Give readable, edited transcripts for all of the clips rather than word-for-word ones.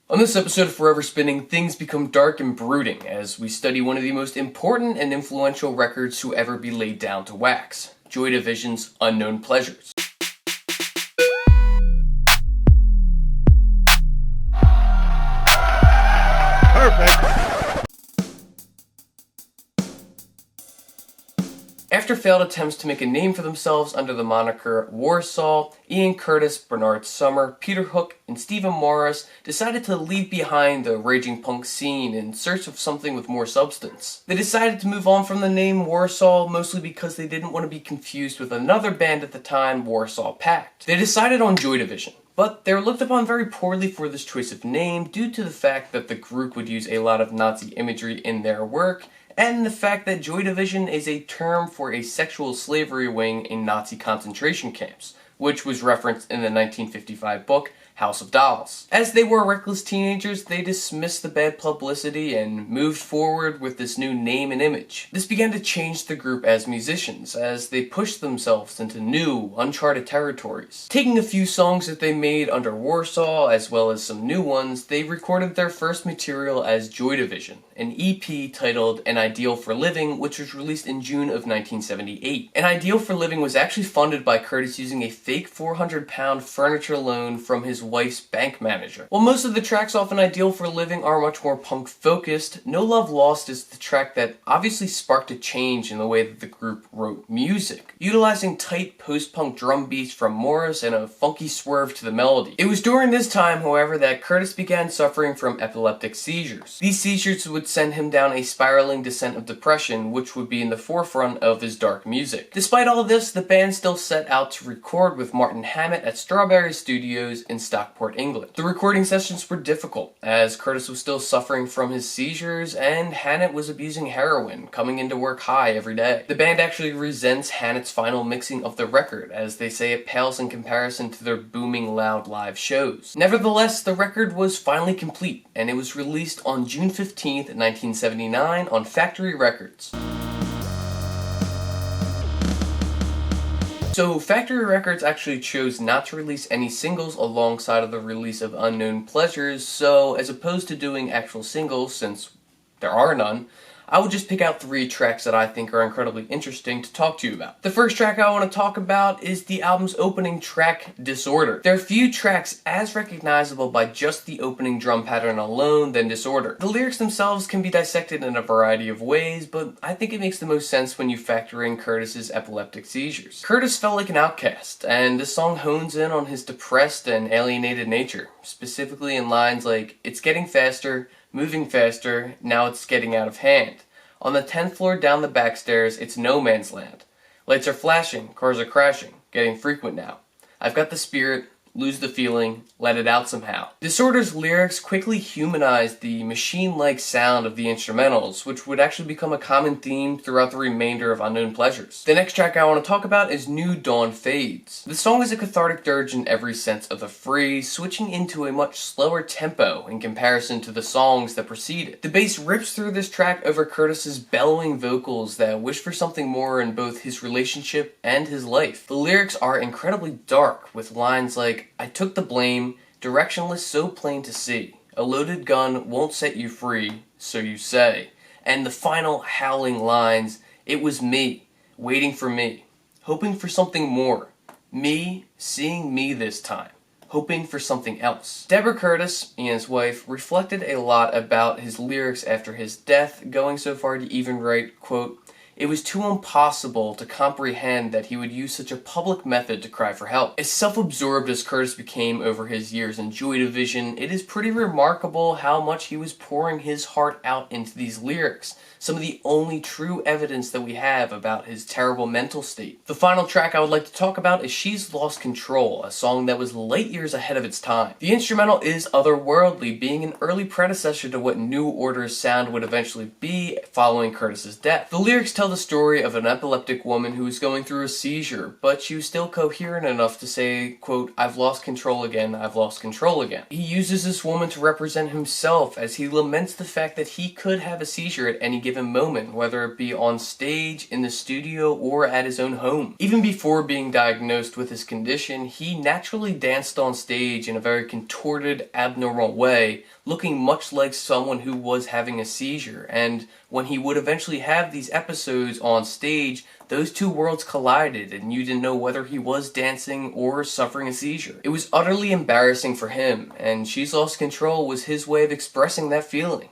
On this episode of Forever Spinning, things become dark and brooding as we study one of the most important and influential records to ever be laid down to wax, Joy Division's Unknown Pleasures. Perfect! After failed attempts to make a name for themselves under the moniker Warsaw, Ian Curtis, Bernard Sumner, Peter Hook, and Stephen Morris decided to leave behind the raging punk scene in search of something with more substance. They decided to move on from the name Warsaw mostly because they didn't want to be confused with another band at the time, Warsaw Pact. They decided on Joy Division, but they were looked upon very poorly for this choice of name due to the fact that the group would use a lot of Nazi imagery in their work, and the fact that Joy Division is a term for a sexual slavery wing in Nazi concentration camps, which was referenced in the 1955 book House of Dolls. As they were reckless teenagers, they dismissed the bad publicity and moved forward with this new name and image. This began to change the group as musicians, as they pushed themselves into new, uncharted territories. Taking a few songs that they made under Warsaw, as well as some new ones, they recorded their first material as Joy Division, an EP titled An Ideal for Living, which was released in June of 1978. An Ideal for Living was actually funded by Curtis using a fake 400-pound furniture loan from his wife's bank manager. While most of the tracks off An Ideal for Living are much more punk-focused, No Love Lost is the track that obviously sparked a change in the way that the group wrote music, utilizing tight post-punk drum beats from Morris and a funky swerve to the melody. It was during this time, however, that Curtis began suffering from epileptic seizures. These seizures would send him down a spiraling descent of depression, which would be in the forefront of his dark music. Despite all of this, the band still set out to record with Martin Hammett at Strawberry Studios in Stockport, England. The recording sessions were difficult, as Curtis was still suffering from his seizures and Hammett was abusing heroin, coming into work high every day. The band actually resents Hammett's final mixing of the record, as they say it pales in comparison to their booming loud live shows. Nevertheless, the record was finally complete, and it was released on June 15th, 1979 on Factory Records. So Factory Records actually chose not to release any singles alongside of the release of Unknown Pleasures, so as opposed to doing actual singles, since there are none, I would just pick out 3 tracks that I think are incredibly interesting to talk to you about. The first track I want to talk about is the album's opening track, Disorder. There are few tracks as recognizable by just the opening drum pattern alone than Disorder. The lyrics themselves can be dissected in a variety of ways, but I think it makes the most sense when you factor in Curtis's epileptic seizures. Curtis felt like an outcast, and this song hones in on his depressed and alienated nature, specifically in lines like, "It's getting faster, moving faster, now it's getting out of hand. On the 10th floor down the back stairs, it's no man's land. Lights are flashing, cars are crashing, getting frequent now. I've got the spirit, lose the feeling, let it out somehow." Disorder's lyrics quickly humanized the machine-like sound of the instrumentals, which would actually become a common theme throughout the remainder of Unknown Pleasures. The next track I want to talk about is New Dawn Fades. The song is a cathartic dirge in every sense of the phrase, switching into a much slower tempo in comparison to the songs that precede it. The bass rips through this track over Curtis's bellowing vocals that wish for something more in both his relationship and his life. The lyrics are incredibly dark, with lines like, "I took the blame, directionless so plain to see. A loaded gun won't set you free, so you say." And the final howling lines, "It was me, waiting for me, hoping for something more. Me, seeing me this time, hoping for something else." Deborah Curtis, Ian's wife, reflected a lot about his lyrics after his death, going so far to even write, quote, "It was too impossible to comprehend that he would use such a public method to cry for help." As self-absorbed as Curtis became over his years in Joy Division, it is pretty remarkable how much he was pouring his heart out into these lyrics, some of the only true evidence that we have about his terrible mental state. The final track I would like to talk about is She's Lost Control, a song that was light years ahead of its time. The instrumental is otherworldly, being an early predecessor to what New Order's sound would eventually be following Curtis's death. The lyrics tell tell the story of an epileptic woman who was going through a seizure, but she was still coherent enough to say, quote, "I've lost control again, I've lost control again." He uses this woman to represent himself as he laments the fact that he could have a seizure at any given moment, whether it be on stage, in the studio, or at his own home. Even before being diagnosed with his condition, he naturally danced on stage in a very contorted, abnormal way, looking much like someone who was having a seizure. And when he would eventually have these episodes on stage, those two worlds collided and you didn't know whether he was dancing or suffering a seizure. It was utterly embarrassing for him, and She's Lost Control was his way of expressing that feeling.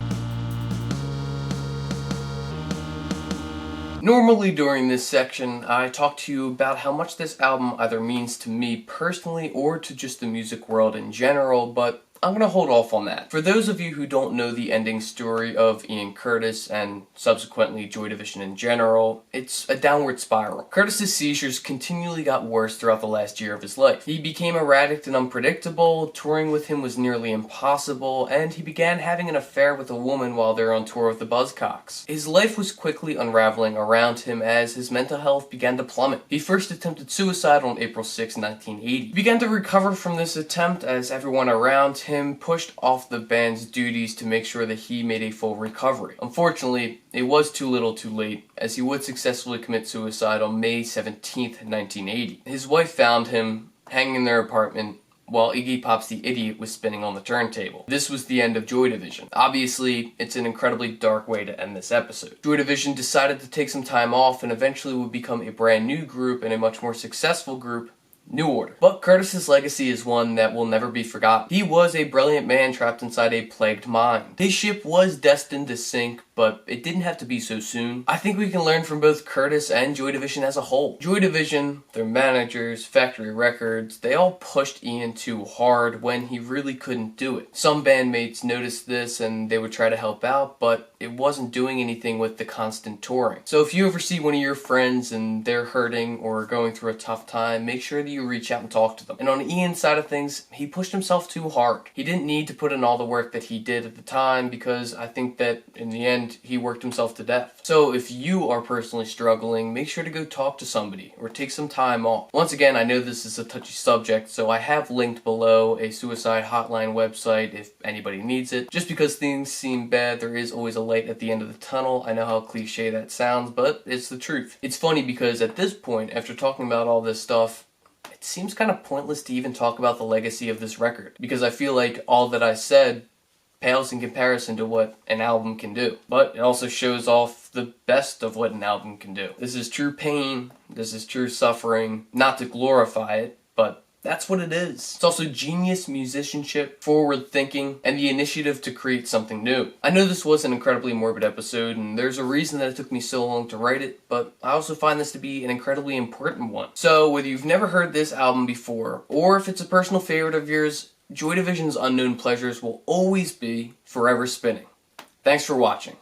Normally during this section, I talk to you about how much this album either means to me personally or to just the music world in general, but I'm going to hold off on that. For those of you who don't know the ending story of Ian Curtis and subsequently Joy Division in general, it's a downward spiral. Curtis's seizures continually got worse throughout the last year of his life. He became erratic and unpredictable, touring with him was nearly impossible, and he began having an affair with a woman while they were on tour with the Buzzcocks. His life was quickly unraveling around him as his mental health began to plummet. He first attempted suicide on April 6, 1980. He began to recover from this attempt as everyone around him pushed off the band's duties to make sure that he made a full recovery. Unfortunately, it was too little too late, as he would successfully commit suicide on May 17th, 1980. His wife found him hanging in their apartment while Iggy Pop's The Idiot was spinning on the turntable. This was the end of Joy Division. Obviously, it's an incredibly dark way to end this episode. Joy Division decided to take some time off and eventually would become a brand new group and a much more successful group, New Order. But Curtis's legacy is one that will never be forgotten. He was a brilliant man trapped inside a plagued mind. His ship was destined to sink, but it didn't have to be so soon. I think we can learn from both Curtis and Joy Division as a whole. Joy Division, their managers, Factory Records, they all pushed Ian too hard when he really couldn't do it. Some bandmates noticed this and they would try to help out, but it wasn't doing anything with the constant touring. So if you ever see one of your friends and they're hurting or going through a tough time, make sure that you reach out and talk to them. And on Ian's side of things, he pushed himself too hard. He didn't need to put in all the work that he did at the time because I think that in the end, he worked himself to death. So if you are personally struggling, make sure to go talk to somebody or take some time off. Once again, I know this is a touchy subject, so I have linked below a suicide hotline website if anybody needs it. Just because things seem bad, there is always a light at the end of the tunnel. I know how cliche that sounds, but it's the truth. It's funny because at this point, after talking about all this stuff, it seems kind of pointless to even talk about the legacy of this record, because I feel like all that I said pales in comparison to what an album can do. But it also shows off the best of what an album can do. This is true pain, this is true suffering, not to glorify it, but that's what it is. It's also genius musicianship, forward thinking, and the initiative to create something new. I know this was an incredibly morbid episode, and there's a reason that it took me so long to write it, but I also find this to be an incredibly important one. So whether you've never heard this album before, or if it's a personal favorite of yours, Joy Division's Unknown Pleasures will always be forever spinning. Thanks for watching.